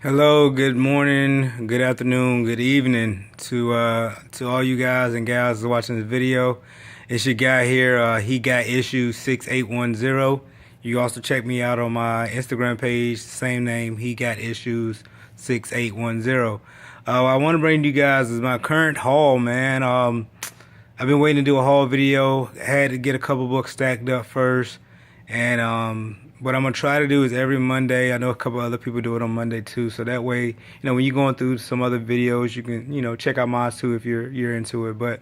Hello, good morning, good afternoon, good evening to all you guys and gals watching this video. It's your guy here. He got issues 6810. You can also check me out on my Instagram page, same name. He got issues 6810. I want to bring you guys is my current haul, man. I've been waiting to do a haul video. Had to get a couple books stacked up first, and what I'm gonna try to do is every Monday. I know a couple other people do it on Monday too, so that way, when you're going through some other videos, you can, check out mine too if you're into it. But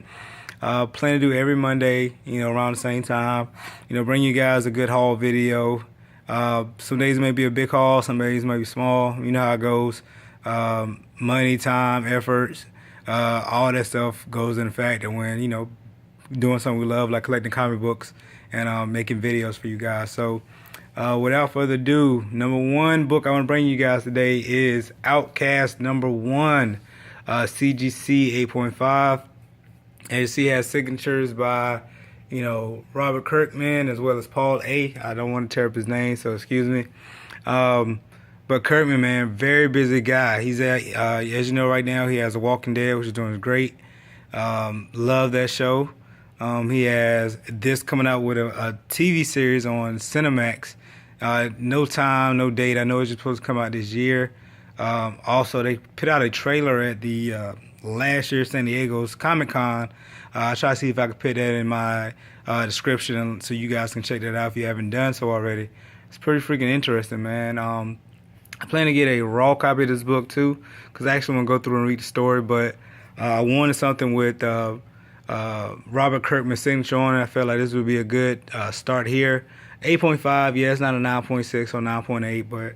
plan to do every Monday, around the same time. Bring you guys a good haul video. Some days may be a big haul, some days may be small. You know how it goes. Money, time, efforts, all that stuff goes in effect. And when doing something we love, like collecting comic books and making videos for you guys. So without further ado, number one book I want to bring you guys today is Outcast #1, CGC 8.5. As you see, it has signatures by, Robert Kirkman as well as Paul A. I don't want to tear up his name, so excuse me. But Kirkman, man, very busy guy. He's as you know, right now he has The Walking Dead, which is doing great. Love that show. He has this coming out with a TV series on Cinemax. No time, no date. I know it's just supposed to come out this year. Also, they put out a trailer at the last year San Diego's Comic-Con. I try to see if I could put that in my description so you guys can check that out if you haven't done so already. It's pretty freaking interesting, man. I plan to get a raw copy of this book too, because I actually want to go through and read the story, but I wanted something with Robert Kirkman's signature on it. I felt like this would be a good start here. 8.5, yeah, it's not a 9.6 or 9.8, but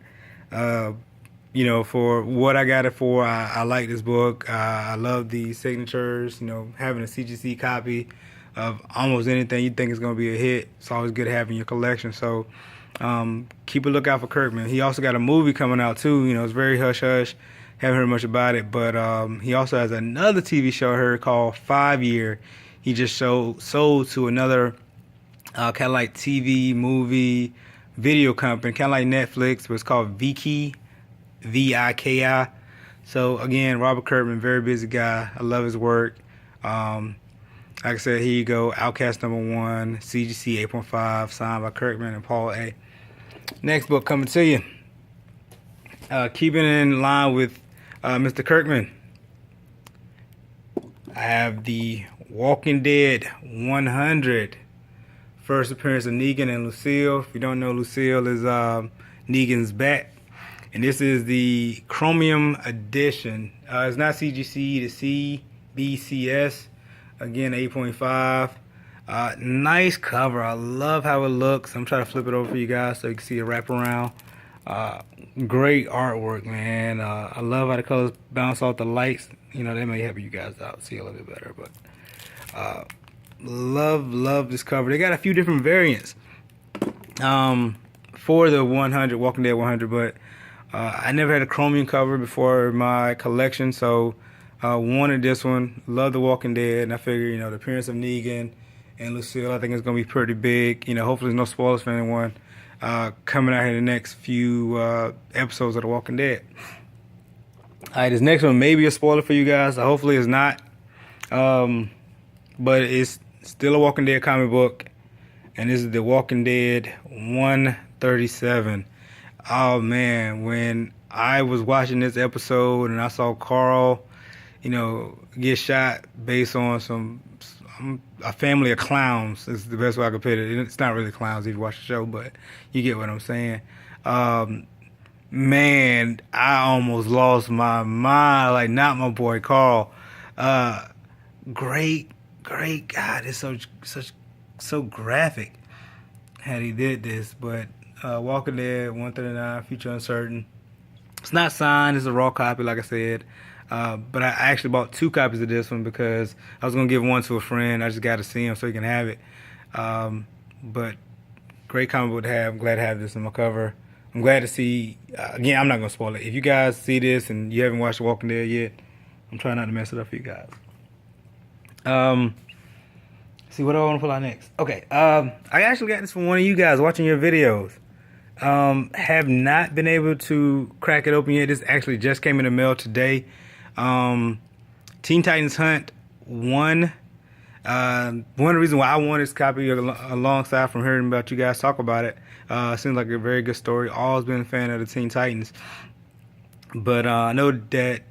for what I got it for, I like this book. I love the signatures. Having a CGC copy of almost anything you think is going to be a hit, it's always good having your collection. So keep a lookout for Kirkman. He also got a movie coming out too. It's very hush hush. Haven't heard much about it, but he also has another TV show I heard called 5 Year. He just sold to another kind of like TV, movie, video company, kind of like Netflix, but it's called Viki, Viki. So again, Robert Kirkman, very busy guy. I love his work. Like I said, here you go. Outcast #1, CGC 8.5, signed by Kirkman and Paul A. Next book coming to you. Keeping in line with Mr. Kirkman, I have The Walking Dead 100. First appearance of Negan and Lucille. If you don't know, Lucille is Negan's bat. And this is the Chromium edition. It's not CGC, the CBCS. Again, 8.5. Nice cover. I love how it looks. I'm trying to flip it over for you guys so you can see it wrap around. Great artwork, man. I love how the colors bounce off the lights. They may help you guys out, see a little bit better. But love this cover. They got a few different variants for the 100, Walking Dead 100, but I never had a chromium cover before my collection, so wanted this one. Love The Walking Dead, and I figure, the appearance of Negan and Lucille, I think it's going to be pretty big. Hopefully there's no spoilers for anyone coming out here in the next few episodes of The Walking Dead. Alright, this next one may be a spoiler for you guys. Hopefully it's not. But it's still a Walking Dead comic book. And this is The Walking Dead 137. Oh man, when I was watching this episode and I saw Carl, get shot based on a family of clowns, is the best way I could put it. It's not really clowns if you watch the show, but you get what I'm saying. Man, I almost lost my mind. Like, not my boy Carl. Great God, it's so graphic how he did this. But Walking Dead 139, future uncertain. It's not signed, it's a raw copy, like I said. But I actually bought 2 copies of this one because I was gonna give one to a friend. I just got to see him so he can have it. But great comic book to have. I'm glad to have this in my cover. I'm glad to see. Again, I'm not gonna spoil it. If you guys see this and you haven't watched The Walking Dead yet, I'm trying not to mess it up for you guys. See what do I want to pull out next. Okay, I actually got this from one of you guys watching your videos. Have not been able to crack it open yet. This actually just came in the mail today. Teen Titans Hunt 1. One of the reasons why I wanted this copy alongside from hearing about you guys talk about it. Seems like a very good story. Always been a fan of the Teen Titans. But I know that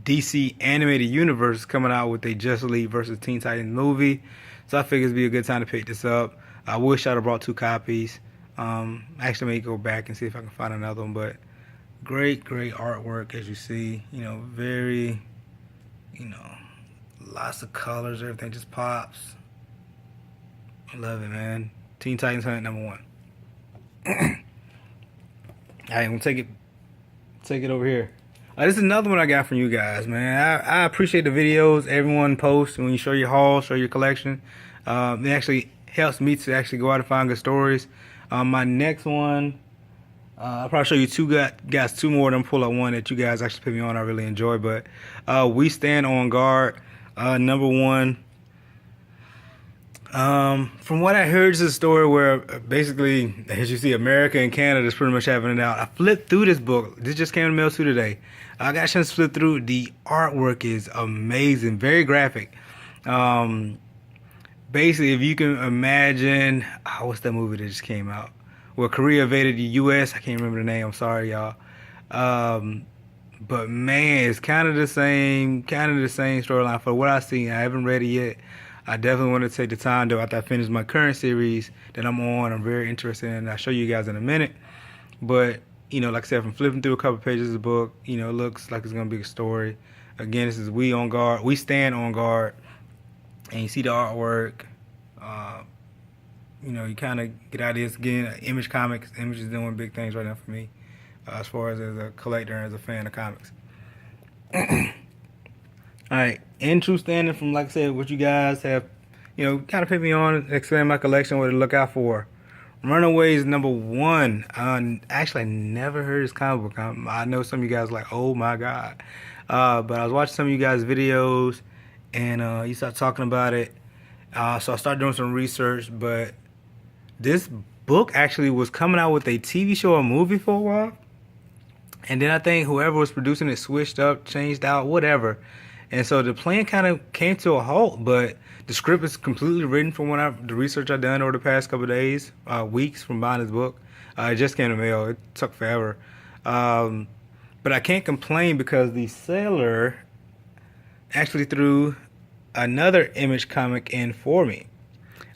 DC Animated Universe is coming out with a Justice League versus Teen Titans movie. So I figured it'd be a good time to pick this up. I wish I'd have brought 2 copies. Actually may go back and see if I can find another one. But great artwork, as you see. You know, very, you know, lots of colors. Everything just pops. I love it, man. Teen Titans Hunt number 1. Alright, I'm gonna take it over here. This is another one I got from you guys, man. I appreciate the videos everyone posts when you show your haul, show your collection. It actually helps me to actually go out and find good stories. My next one, I'll probably show you two more. Then pull up one that you guys actually put me on. I really enjoy. But We Stand on Guard, number 1. From what I heard, it's a story where basically, as you see, America and Canada is pretty much having it out. I flipped through this book. This just came in the mail too today. I got a chance to flip through. The artwork is amazing, very graphic. Basically, if you can imagine, what's that movie that just came out? Where Korea invaded the U.S. I can't remember the name. I'm sorry, y'all. But man, it's kind of the same storyline for what I've seen. I haven't read it yet. I definitely want to take the time, though, after I finish my current series that I'm on. I'm very interested in. I'll show you guys in a minute. But, you know, like I said, from flipping through a couple pages of the book, you know, it looks like it's going to be a story. Again, this is We Stand on Guard. And you see the artwork. You know, you kind of get ideas. Again, Image Comics. Image is doing big things right now for me. As far as a collector and as a fan of comics. Alright, in true standing from, like I said, what you guys have, you know, kind of put me on, expand my collection, what to look out for. Runaways number 1. Actually, I never heard this comic book. I know some of you guys are like, oh my god. But I was watching some of you guys' videos, and you start talking about it. So I started doing some research, but this book actually was coming out with a TV show or movie for a while. And then I think whoever was producing it switched up, changed out, whatever. And so the plan kind of came to a halt, but the script is completely written from the research I've done over the past couple of days, weeks from buying this book. It just came to mail. It took forever. But I can't complain because the seller actually threw another Image comic in for me.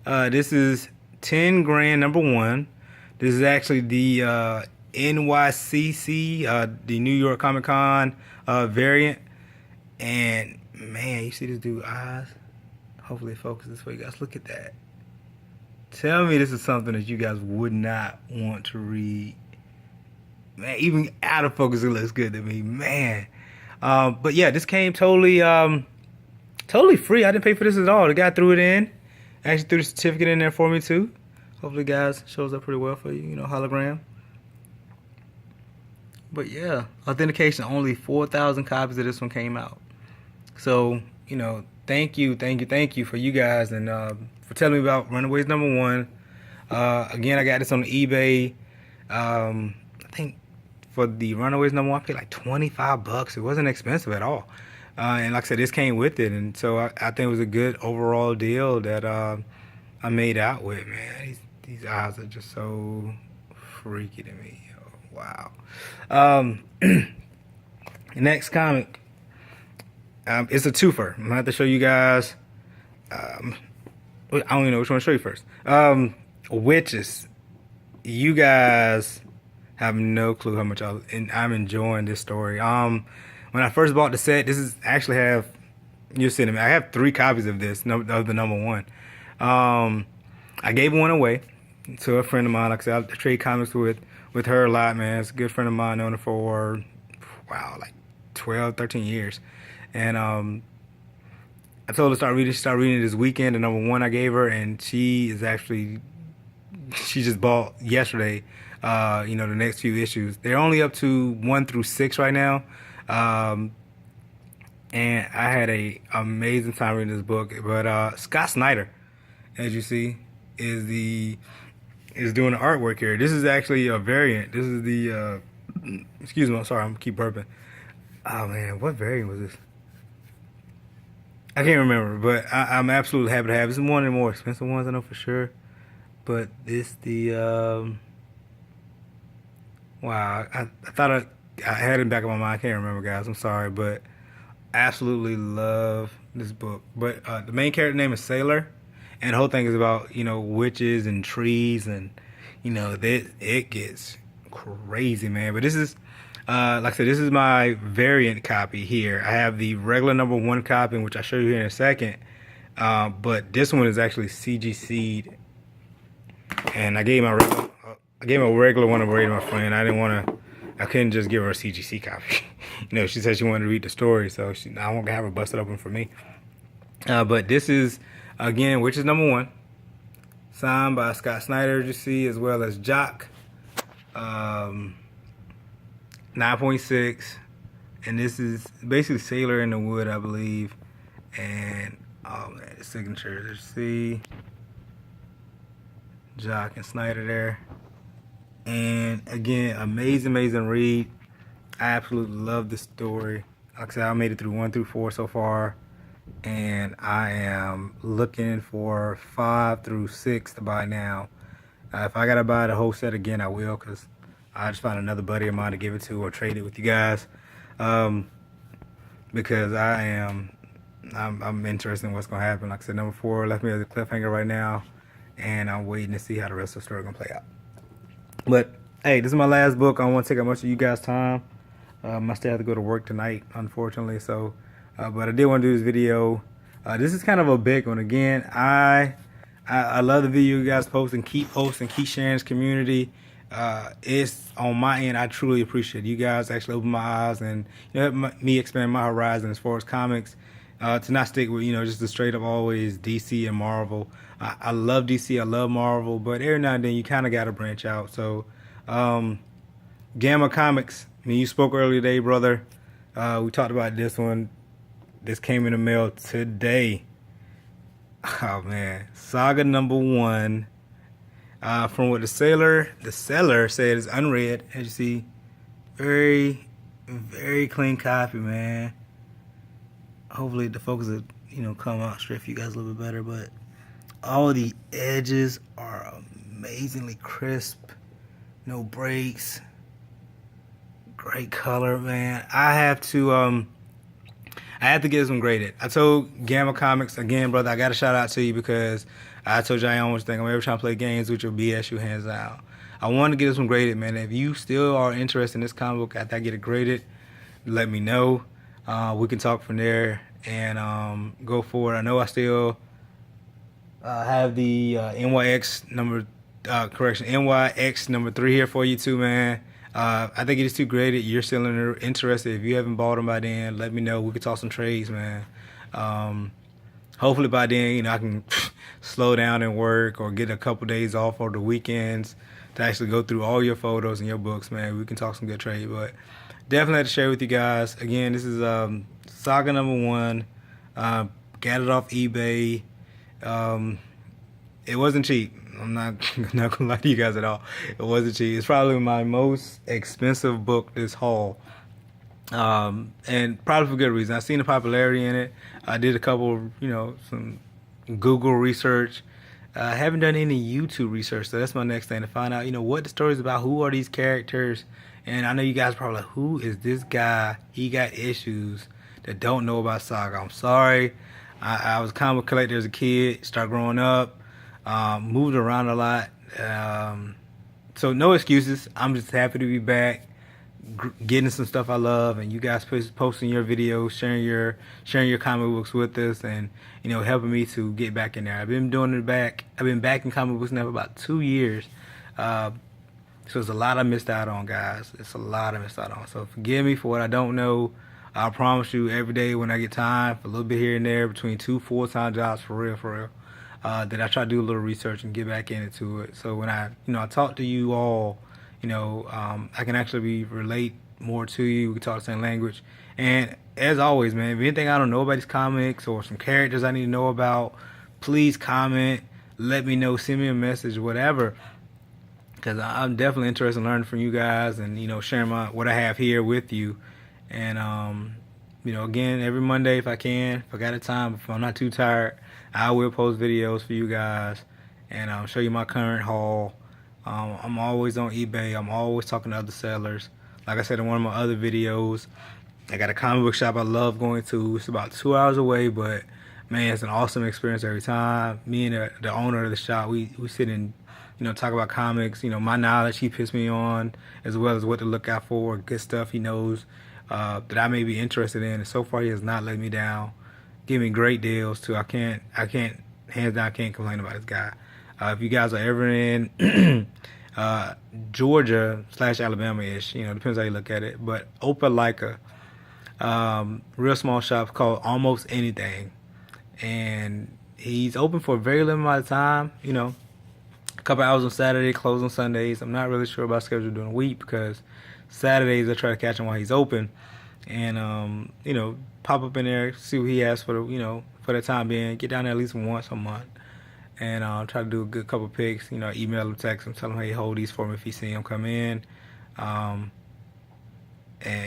This is 10 grand number 1. This is actually the NYCC, the New York Comic Con variant. And man, you see this dude's eyes? Hopefully it focuses for you guys. Look at that. Tell me this is something that you guys would not want to read. Man, even out of focus, it looks good to me, man. But yeah, this came totally free. I didn't pay for this at all. The guy threw it in. Actually threw the certificate in there for me too. Hopefully, guys, shows up pretty well for you. You know, hologram. But yeah, authentication, only 4,000 copies of this one came out. So, you know, thank you for you guys and for telling me about Runaways number 1. Again, I got this on eBay. I think for the Runaways number 1, I paid like $25. It wasn't expensive at all. And like I said, this came with it. And so I think it was a good overall deal that I made out with, man. These eyes are just so freaky to me. Wow. Next comic. It's a twofer. I'm going to have to show you guys. I don't even know which one to show you first. Witches. You guys have no clue how much I'm enjoying this story. When I first bought the set, this is actually you'll see them. I have 3 copies of this, of the number 1. I gave one away to a friend of mine. Like I said, I trade comics with her a lot, man. It's a good friend of mine, known her for, wow, like 12, 13 years. And I told her to start reading. She started reading it this weekend, the number 1 I gave her, and she just bought yesterday, you know, the next few issues. They're only up to 1 through 6 right now. And I had a amazing time reading this book. But Scott Snyder, as you see, is the is doing the artwork here. This is actually a variant. This is the excuse me, I'm sorry, I'm keep burping. Oh man, what variant was this? I can't remember, but I'm absolutely happy to have it. It's one of the more expensive ones, I know for sure. But this the wow, I thought I had it in the back of my mind. I can't remember, guys. I'm sorry, but absolutely love this book. But the main character name is Sailor, and the whole thing is about, you know, witches and trees, and you know that it gets crazy, man. But this is like I said, this is my variant copy here. I have the regular #1 copy, which I'll show you here in a second. But this one is actually CGC'd, and I gave a regular one away to my friend. I couldn't just give her a CGC copy. You know, she said she wanted to read the story, so I won't have her busted open for me. But this is, again, Witches #1, signed by Scott Snyder, as you see, as well as Jock. 9.6, and this is basically Sailor in the Wood, I believe. And oh man, the signatures, you see Jock and Snyder there. And again, amazing read. I absolutely love this story. Like I said, I made it through 1 through 4 so far, and I am looking for 5 through 6 to buy now. If I gotta buy the whole set again, I will, because I just found another buddy of mine to give it to or trade it with you guys, because I'm interested in what's gonna happen. Like I said, #4 left me as a cliffhanger right now, and I'm waiting to see how the rest of the story gonna play out. But hey, this is my last book. I don't want to take up much of you guys' time. I still have to go to work tonight, unfortunately. So, but I did want to do this video. This is kind of a big one. Again, I love the video you guys post, and keep posting, keep sharing this community. It's on my end. I truly appreciate it. You guys actually open my eyes and, you know, help me expand my horizon as far as comics. To not stick with, you know, just the straight up always DC and Marvel. I love DC, I love Marvel, but every now and then you kind of got to branch out. So, Gamma Comics, I mean, you spoke earlier today, brother. We talked about this one. This came in the mail today. Oh man, Saga #1. From what the seller said, is unread. As you see, very clean copy, man. Hopefully the focus will, you know, come out straight for you guys a little bit better. But all the edges are amazingly crisp, no breaks, great color, man. I have to get this one graded. I told Gamma Comics, again, brother, I got to shout out to you, because I told you I always think I'm ever trying to play games with your BS, you hands out. I want to get this one graded, man. If you still are interested in this comic book after I get it graded, let me know. We can talk from there and go forward. I know I still have the NYX #3 here for you too, man. I think it is too graded. You're still interested. If you haven't bought them by then, let me know. We could talk some trades, man. Hopefully by then, you know, I can slow down and work, or get a couple days off over the weekends to actually go through all your photos and your books, man. We can talk some good trade, but definitely had to share with you guys. Again, this is Saga #1. Got it off eBay. It wasn't cheap. I'm not gonna lie to you guys at all. It wasn't cheap. It's probably my most expensive book this haul. And probably for good reason. I seen the popularity in it. I did a couple, you know, some Google research. I haven't done any YouTube research, so that's my next thing, to find out, you know, what the story's about, who are these characters. And I know you guys are probably like, who is this guy? He got issues that don't know about Saga. I'm sorry. I was a comic collector as a kid, started growing up, moved around a lot. So no excuses. I'm just happy to be back, getting some stuff I love, and you guys posting your videos, sharing your comic books with us, and, you know, helping me to get back in there. I've been doing it back. I've been back in comic books now for about 2 years. So it's a lot I missed out on, guys. It's a lot I missed out on. So forgive me for what I don't know. I promise you, every day when I get time, for a little bit here and there, between 2 full-time jobs, for real, that I try to do a little research and get back into it. So when I talk to you all, you know, I can actually relate more to you. We can talk the same language. And as always, man, if anything I don't know about these comics, or some characters I need to know about, please comment. Let me know. Send me a message, whatever. because I'm definitely interested in learning from you guys and, you know, sharing what I have here with you. And you know, again, every Monday if I can, if I got the time, if I'm not too tired, I will post videos for you guys and show you my current haul. I'm always on eBay. I'm always talking to other sellers. Like I said in one of my other videos, I got a comic book shop I love going to. It's about 2 hours away, but man, it's an awesome experience every time. Me and the owner of the shop, we sit and, you know, talk about comics. You know, my knowledge he puts me on, as well as what to look out for, good stuff he knows that I may be interested in. And so far, he has not let me down. Give me great deals too. I can't, hands down, I can't complain about this guy. If you guys are ever in Georgia / Alabama-ish, you know, depends how you look at it, but Opelika, real small shop called Almost Anything, and he's open for a very limited amount of time. You know, a couple hours on Saturday, closed on Sundays. I'm not really sure about schedule during the week because Saturdays I try to catch him while he's open, and you know, pop up in there, see what he has for the, you know, for the time being. Get down there at least once a month, and try to do a good couple picks. You know, email him, text him, tell him, hey, hold these for me if you see him come in. And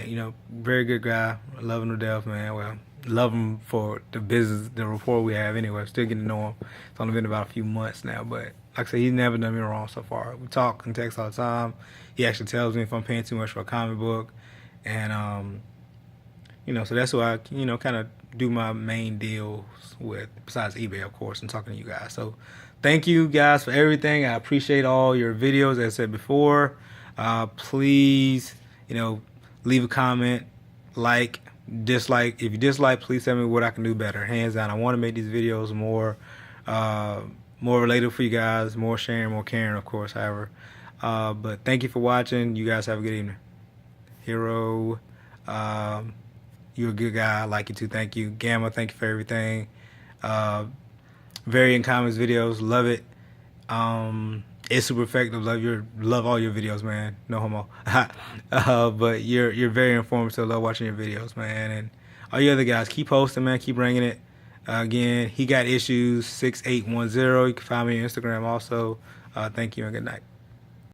you know, very good guy. I love him to death, man. Well, love him for the business, the rapport we have anyway. Still getting to know him. It's only been about a few months now, but like I said, he's never done me wrong so far. We talk and text all the time. He actually tells me if I'm paying too much for a comic book, and you know, so that's why I, you know, kind of do my main deals with, besides eBay, of course, and talking to you guys. So thank you guys for everything. I appreciate all your videos. As I said before, please, you know, leave a comment, like, dislike. If you dislike, please tell me what I can do better. Hands down, I want to make these videos more relatable for you guys, more sharing, more caring, of course, however. But thank you for watching. You guys have a good evening. Hero, you're a good guy. I like you too. Thank you. Gamma, thank you for everything. Variant Comics videos, love it. It's super effective. Love all your videos, man. No homo. But you're very informative. Love watching your videos, man. And all you other guys, keep posting, man. Keep bringing it. Again, he got issues 6810. You can find me on Instagram also. Thank you and good night.